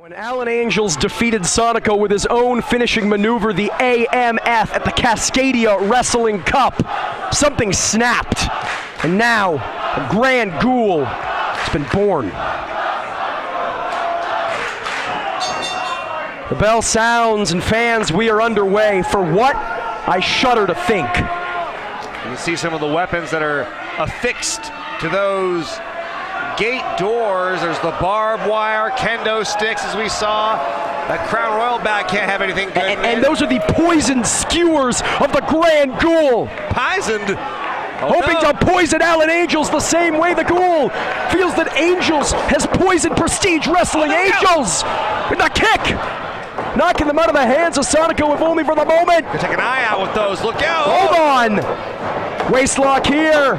And Alan Angels defeated Sonico with his own finishing maneuver, the AMF at the Cascadia Wrestling Cup. Something snapped, and now a grand Ghoul has been born. The bell sounds, and fans, we are underway for what I shudder to think. You can see some of the weapons that are affixed to those gate doors. There's the barbed wire, kendo sticks, as we saw. That Crown Royal bat can't have anything good. And those are the poisoned skewers of the Grand Ghoul. Poisoned? Hoping to poison Alan Angels the same way the Ghoul feels that Angels has poisoned Prestige Wrestling. Angels with a kick, knocking them out of the hands of Sonico, if only for the moment. Take an eye out with those. Look out. Hold on. Waistlock here.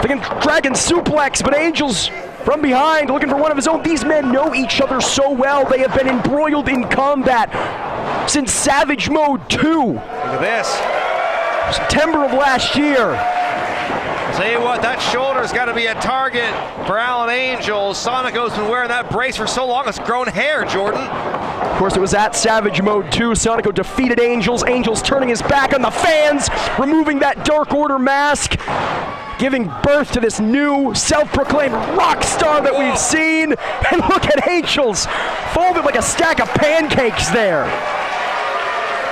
Thinking dragon suplex, but Angels from behind looking for one of his own. These men know each other so well. They have been embroiled in combat since Savage Mode 2. Look at this. September of last year. I'll tell you what, that shoulder's got to be a target for Alan Angels. Sonico's been wearing that brace for so long, it's grown hair, Jordan. Of course, it was at Savage Mode 2. Sonico defeated Angels. Angels turning his back on the fans, removing that Dark Order mask, giving birth to this new self-proclaimed rock star that we've seen. And look at Angels, folded like a stack of pancakes there.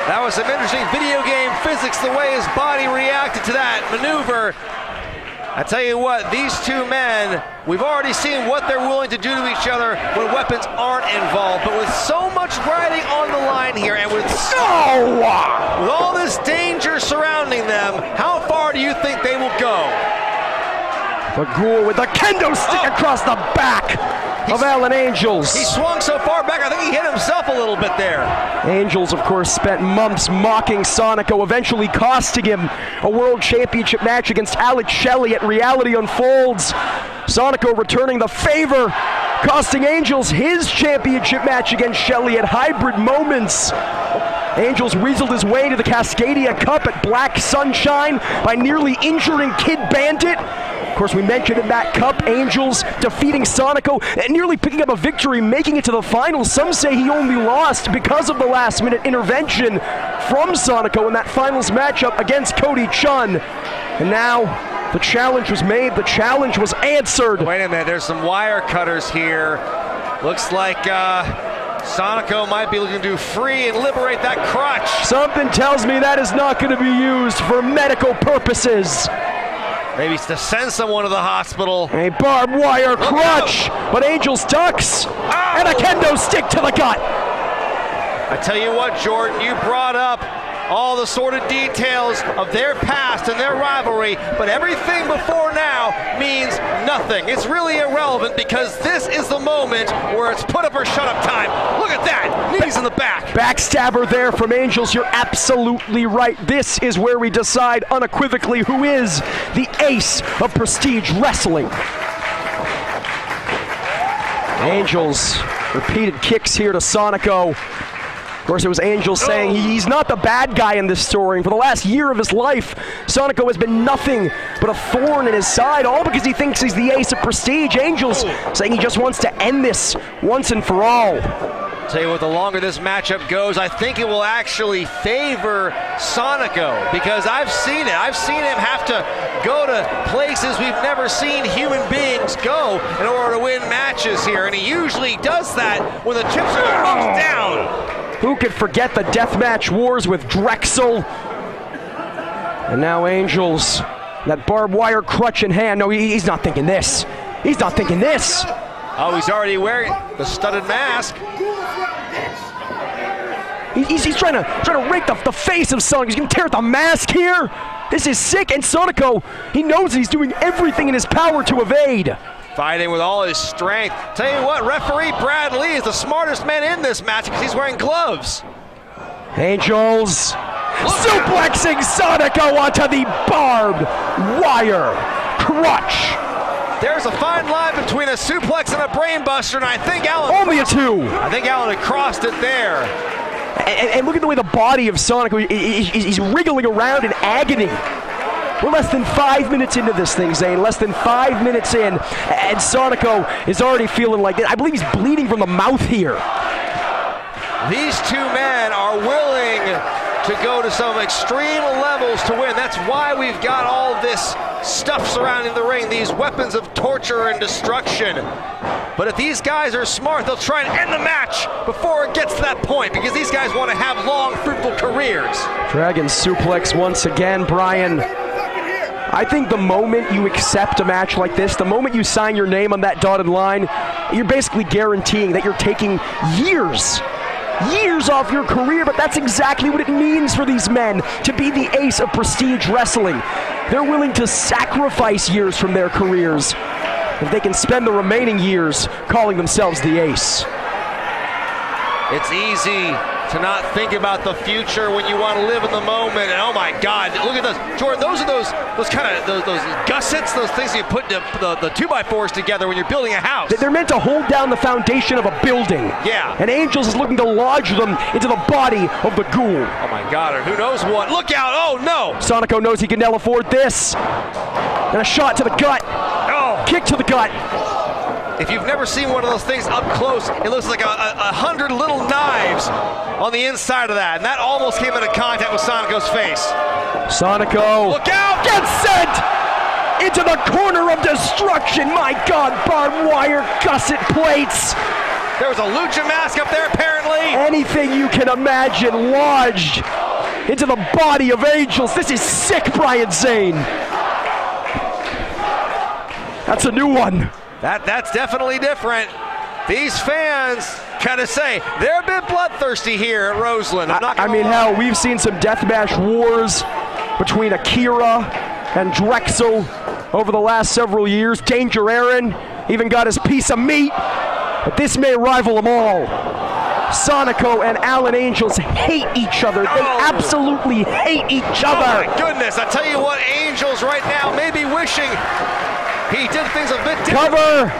That was some interesting video game physics, the way his body reacted to that maneuver. I tell you what, these two men, we've already seen what they're willing to do to each other when weapons aren't involved. But with so much riding on the line here, and with all this danger surrounding them, how far do you think they will go? The Ghoul with the kendo stick across the back of Alan Angels. He swung so far back, I think he hit himself a little bit there. Angels, of course, spent months mocking Sonico, eventually costing him a World Championship match against Alex Shelley at Reality Unfolds. Sonico returning the favor, costing Angels his championship match against Shelley at Hybrid Moments. Angels weaseled his way to the Cascadia Cup at Black Sunshine by nearly injuring Kid Bandit. Of course, we mentioned in that cup, Angels defeating Sonico and nearly picking up a victory, making it to the finals. Some say he only lost because of the last-minute intervention from Sonico in that finals matchup against Cody Chun. And now the challenge was made, the challenge was answered. Wait a minute, there's some wire cutters here. Looks like Sonico might be looking to free and liberate that crutch. Something tells me that is not going to be used for medical purposes. Maybe it's to send someone to the hospital. A barbed wire crutch, but Angels ducks, and a kendo stick to the gut. I tell you what, Jordan, you brought up all the sordid details of their past and their rivalry, but everything before now means nothing. It's really irrelevant because this is the moment where it's put up or shut up time. Look at that, knees in the back. Backstabber there from Angels, you're absolutely right. This is where we decide unequivocally who is the ace of Prestige Wrestling. Angels, repeated kicks here to Sonico. Of course, it was Angels saying he's not the bad guy in this story. And for the last year of his life, Sonico has been nothing but a thorn in his side, all because he thinks he's the ace of Prestige. Angels saying he just wants to end this once and for all. Tell you what, the longer this matchup goes, I think it will actually favor Sonico, because I've seen it. I've seen him have to go to places we've never seen human beings go in order to win matches here, and he usually does that when the chips are down. Who could forget the deathmatch wars with Drexel? And now Angels, that barbed wire crutch in hand. No, he's not thinking this. He's not thinking this. Oh, he's already wearing the studded mask. He's trying to rake the face of Sonico. He's going to tear at the mask here. This is sick, and Sonico, he knows he's doing everything in his power to evade. Fighting with all his strength. Tell you what, referee Brad Lee is the smartest man in this match because he's wearing gloves. Angels suplexing Sonico onto the barbed wire crutch. There's a fine line between a suplex and a brainbuster, and I think Alan... Only a two. I think Alan had crossed it there. And look at the way the body of Sonico, he's wriggling around in agony. We're less than 5 minutes into this thing, Zane. Less than 5 minutes in, and Sonico is already feeling like it. I believe he's bleeding from the mouth here. These two men are willing to go to some extreme levels to win. That's why we've got all this stuff surrounding the ring, these weapons of torture and destruction. But if these guys are smart, they'll try and end the match before it gets to that point, because these guys want to have long, fruitful careers. Dragon suplex once again, Brian. I think the moment you accept a match like this, the moment you sign your name on that dotted line, you're basically guaranteeing that you're taking years off your career, but that's exactly what it means for these men to be the ace of prestige wrestling. They're willing to sacrifice years from their careers if they can spend the remaining years calling themselves the ace. It's easy to not think about the future when you want to live in the moment. And oh my God, look at those, Jordan. Those are those gussets, those things you put the 2x4s together when you're building a house. They're meant to hold down the foundation of a building. Yeah. And Angels is looking to lodge them into the body of the Ghoul. Oh my God, or who knows what? Look out! Oh no! Sonico knows he can now afford this. And a shot to the gut. Oh. Kick to the gut. If you've never seen one of those things up close, it looks like 100 little knives on the inside of that. And that almost came into contact with Sonico's face. Sonico. Look out! Gets sent into the corner of destruction. My God, barbed wire gusset plates. There was a lucha mask up there, apparently. Anything you can imagine lodged into the body of Angels. This is sick, Brian Zane. That's a new one. That's definitely different. These fans kind of say they're a bit bloodthirsty here at Roseland. I mean, hell, we've seen some deathmatch wars between Akira and Drexel over the last several years. Danger Aaron even got his piece of meat, but this may rival them all. Sonico and Alan Angels hate each other. They absolutely hate each other. Oh my goodness, I tell you what, Angels right now may be wishing he did things a bit different. Cover!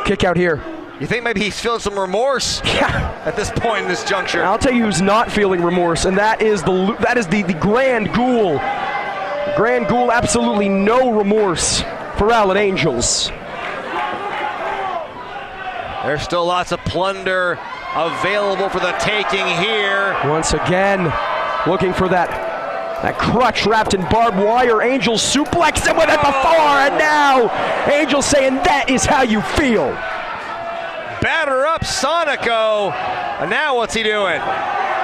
Kick out here. You think maybe he's feeling some remorse at this point in this juncture? I'll tell you who's not feeling remorse, and that is the Grand Ghoul. Grand Ghoul, absolutely no remorse for Alan Angels. There's still lots of plunder available for the taking here. Once again, looking for that crutch wrapped in barbed wire. Angels suplex him with it before, and now Angels saying that is how you feel. Batter up Sonico, and now what's he doing?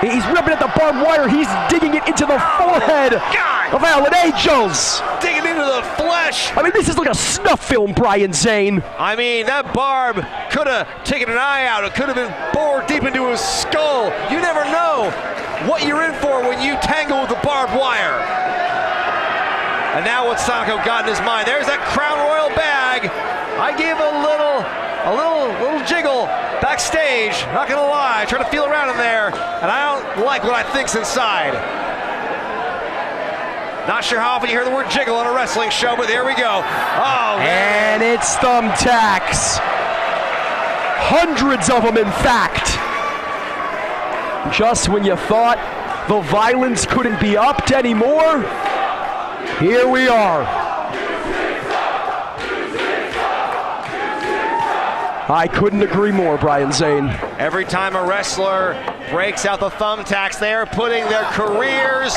He's ripping at the barbed wire. He's digging it into the forehead of Alan Angels. Digging into the flesh. I mean, this is like a snuff film, Brian Zane. I mean, that barb could have taken an eye out. It could have been bored deep into his skull. You never know what you're in for when you tangle with the barbed wire. And now what Sonico got in his mind? There's that Crown Royal bag. I gave a little jiggle backstage, not gonna lie, trying to feel around in there, and I don't like what I think's inside. Not sure how often you hear the word jiggle on a wrestling show, but there we go. Oh, and it's thumbtacks. Hundreds of them, in fact. Just when you thought the violence couldn't be upped anymore, here we are. I couldn't agree more, Brian Zane. Every time a wrestler breaks out the thumbtacks, they are putting their careers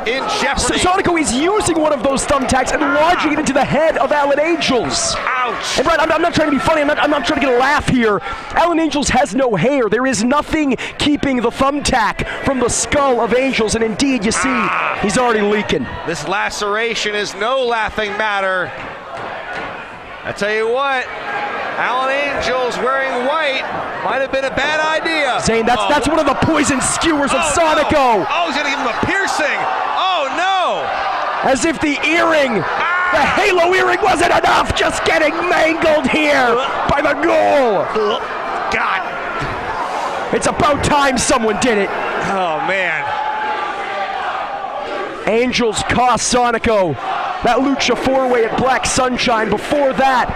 in jeopardy. Sonico is using one of those thumbtacks and lodging it into the head of Alan Angels. Ouch! And Brian, I'm not trying to be funny. I'm not trying to get a laugh here. Alan Angels has no hair. There is nothing keeping the thumbtack from the skull of Angels, and indeed, you see, he's already leaking. This laceration is no laughing matter. I tell you what, Alan Angels wearing white might have been a bad idea. Zane, that's one of the poison skewers of Sonico. No. Oh, he's gonna give him a piercing. Oh no! As if the earring, the halo earring wasn't enough, just getting mangled here by the Ghoul. God. It's about time someone did it. Oh man. Angels cost Sonico that Lucha 4-way at Black Sunshine. Before that,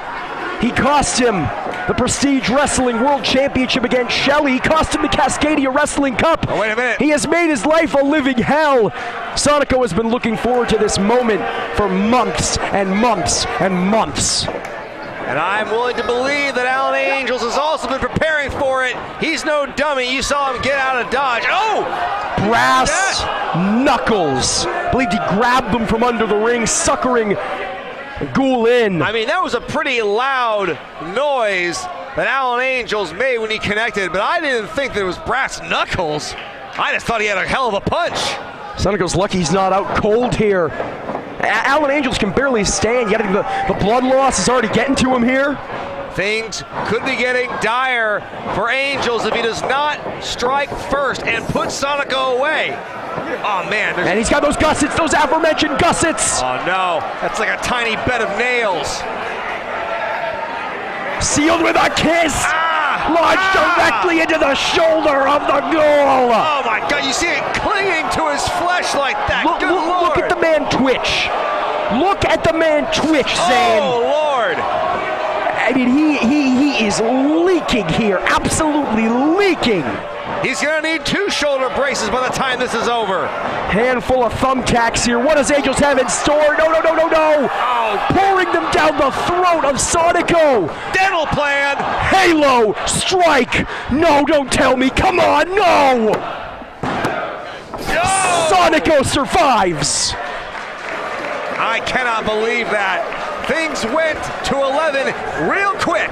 he cost him the Prestige Wrestling World Championship against Shelley. He cost him the Cascadia Wrestling Cup. Oh, wait a minute. He has made his life a living hell. Sonico has been looking forward to this moment for months and months and months. And I'm willing to believe that Alan Angels has also been preparing for for it. He's no dummy. You saw him get out of dodge. Oh! Brass knuckles. Believed he grabbed them from under the ring, suckering Ghoul in. I mean, that was a pretty loud noise that Alan Angels made when he connected, but I didn't think that it was brass knuckles. I just thought he had a hell of a punch. Sonico's lucky he's not out cold here. Alan Angels can barely stand, yet the blood loss is already getting to him here. Things could be getting dire for Angels if he does not strike first and put Sonico away. Oh, man. And he's got those gussets, those aforementioned gussets. Oh, no. That's like a tiny bed of nails. Sealed with a kiss. Launched directly into the shoulder of the Ghoul. Oh, my God. You see it clinging to his flesh like that. Look at the man twitch. Look at the man twitch, Zane. Oh, Lord. I mean, he is leaking here. Absolutely leaking. He's going to need 2 shoulder braces by the time this is over. Handful of thumbtacks here. What does Angels have in store? No. Oh. Pouring them down the throat of Sonico. Dental plan. Halo strike. No, don't tell me. Come on, no. Sonico survives. I cannot believe that. Things went to 11 real quick.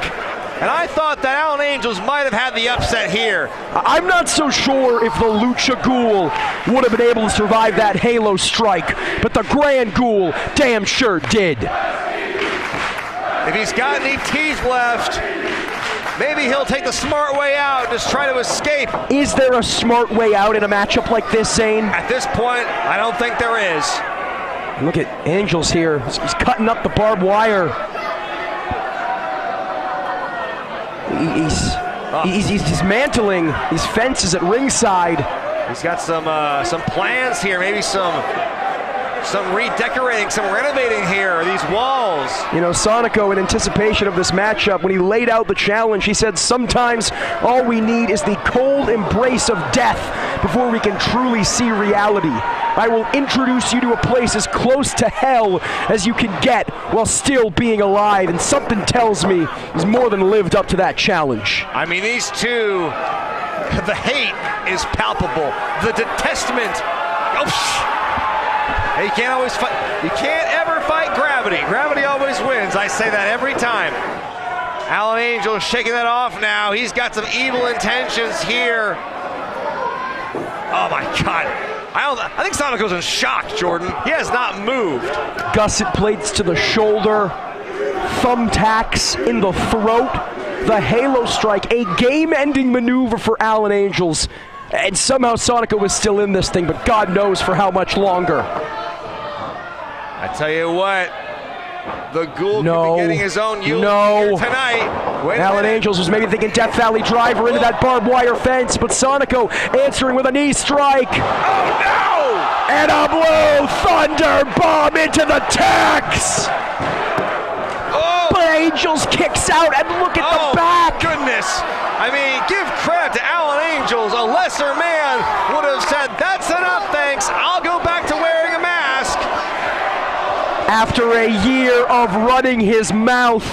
And I thought that Alan Angels might have had the upset here. I'm not so sure if the Lucha Ghoul would have been able to survive that Halo strike, but the Grand Ghoul damn sure did. If he's got any teeth left, maybe he'll take the smart way out and just try to escape. Is there a smart way out in a matchup like this, Zane? At this point, I don't think there is. Look at Angels here. He's cutting up the barbed wire. He's dismantling these fences at ringside. He's got some plans here, maybe some redecorating, some renovating here, these walls. You know, Sonico, in anticipation of this matchup, when he laid out the challenge, he said, sometimes all we need is the cold embrace of death before we can truly see reality. I will introduce you to a place as close to hell as you can get while still being alive, and something tells me he's more than lived up to that challenge. I mean, these two, the hate is palpable. The detestment. You can't always fight. You can't ever fight gravity. Gravity always wins. I say that every time. Alan Angel shaking that off now. He's got some evil intentions here. Oh my God. I think Sonico's in shock, Jordan. He has not moved. Gusset plates to the shoulder, thumbtacks in the throat, the Halo strike, a game-ending maneuver for Alan Angels. And somehow Sonico was still in this thing, but God knows for how much longer. I tell you what, the Ghoul could be getting his own eulogy here tonight. Alan Angels was maybe thinking Death Valley Driver into that barbed wire fence, but Sonico answering with a knee strike. Oh no! And a blue thunder bomb into the tax. Oh! But Angels kicks out, and look at the back. Goodness! I mean, give credit to Alan Angels. A lesser man would have said, "That's enough, thanks. I'll go back to wearing a mask." After a year of running his mouth,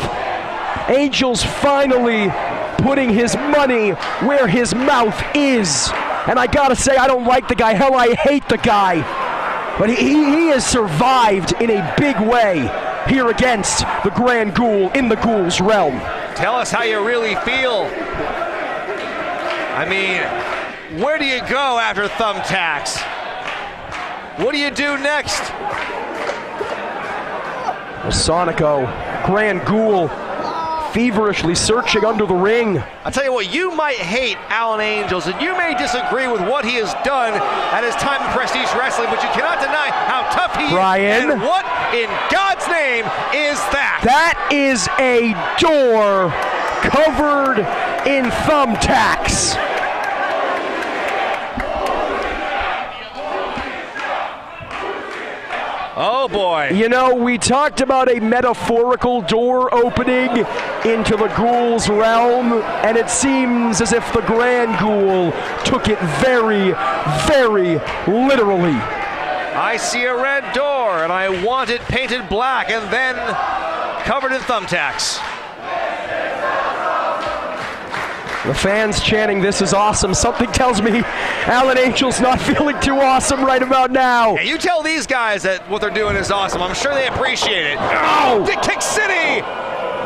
Angels finally putting his money where his mouth is. And I gotta say, I don't like the guy. Hell, I hate the guy. But he has survived in a big way here against the Grand Ghoul in the Ghoul's realm. Tell us how you really feel. I mean, where do you go after thumbtacks? What do you do next? Sonico, Grand Ghoul, feverishly searching under the ring. I'll tell you what, you might hate Alan Angels, and you may disagree with what he has done at his time in Prestige Wrestling, but you cannot deny how tough he is. And what in God's name is that? That is a door covered in thumbtacks. Oh boy. You know, we talked about a metaphorical door opening into the Ghoul's realm, and it seems as if the Grand Ghoul took it very, very literally. I see a red door, and I want it painted black and then covered in thumbtacks. The fans chanting, "This is awesome." Something tells me Alan Angel's not feeling too awesome right about now. Yeah, you tell these guys that what they're doing is awesome. I'm sure they appreciate it. Oh! Dick Kick City!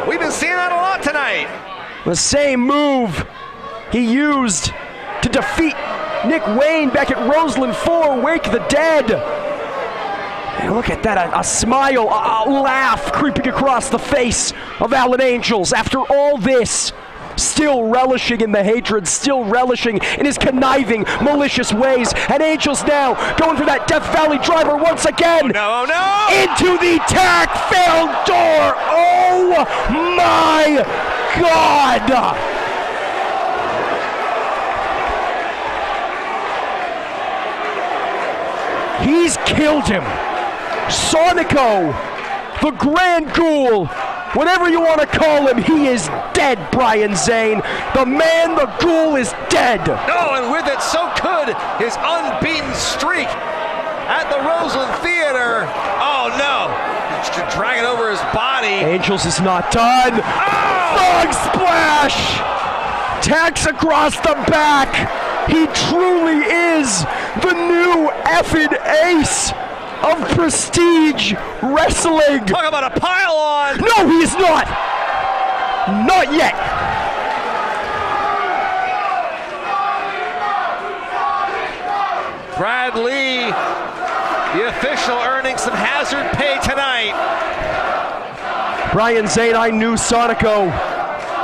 We've been seeing that a lot tonight. The same move he used to defeat Nick Wayne back at Roseland 4, Wake the Dead. And look at that, a smile, a laugh creeping across the face of Alan Angels. After all this, still relishing in the hatred, still relishing in his conniving, malicious ways. And Angels now going for that Death Valley driver once again. Oh no! Into the tack-failed door. Oh my God! He's killed him. Sonico, the Grand Ghoul, whatever you want to call him, he is dead, Brian Zane. The man, the Ghoul, is dead. Oh, and with it, so could his unbeaten streak at the Roseland Theater. Oh no, just dragging over his body. Angels is not done. Oh! Frog splash! Tacks across the back. He truly is the new effing ace of Prestige Wrestling. Talk about a pile-on. No, he is not. Not yet. Brad Lee, the official, earning some hazard pay tonight. Brian Zane, I knew Sonico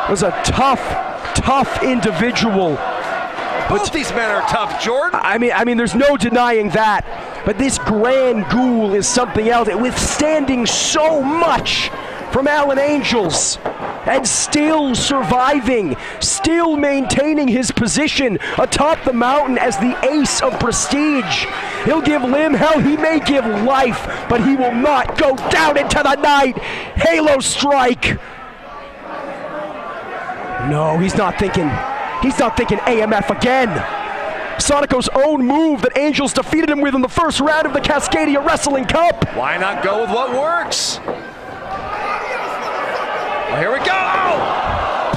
was a tough individual. Both these men are tough, Jordan. I mean, there's no denying that. But this Grand Ghoul is something else, withstanding so much from Alan Angels and still surviving, still maintaining his position atop the mountain as the ace of Prestige. He'll give limb, hell, he may give life, but he will not go down into the night. Halo strike. No, he's not thinking AMF again. Sonico's own move that Angels defeated him with in the first round of the Cascadia Wrestling Cup. Why not go with what works? Well, here we go!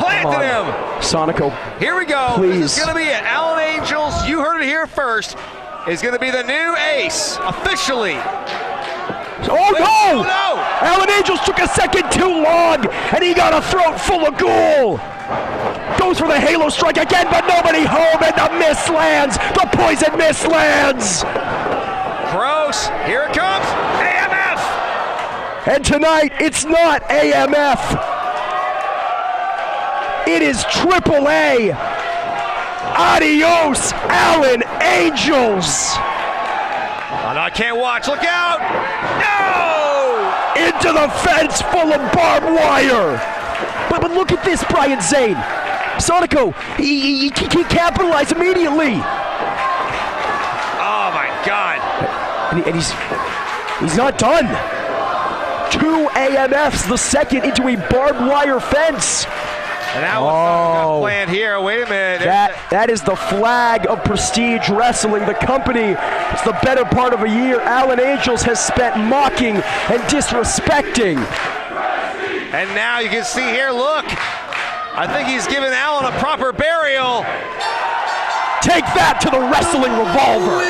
Planted him! Sonico, here we go. Please. This is going to be it. Alan Angels, you heard it here first, is going to be the new ace, officially. Oh no! Oh no! Alan Angels took a second too long, and he got a throat full of Ghoul. Goes for the Halo strike again, but nobody home, and the miss lands. The poison miss lands. Gross. Here it comes. AMF. And tonight, it's not AMF. It is AAA. Adios, Alan Angels. Oh, no, I can't watch. Look out. No! Into the fence full of barbed wire. But look at this, Brian Zane. Sonico, he capitalized immediately. Oh my God! And he's not done. 2 AMFs, the second into a barbed wire fence. And now what's planned here? Wait a minute. That is the flag of Prestige Wrestling. The company, it's the better part of a year, Alan Angels has spent mocking and disrespecting. And now you can see here, look. I think he's given Alan a proper burial. Take that to the Wrestling Revolver.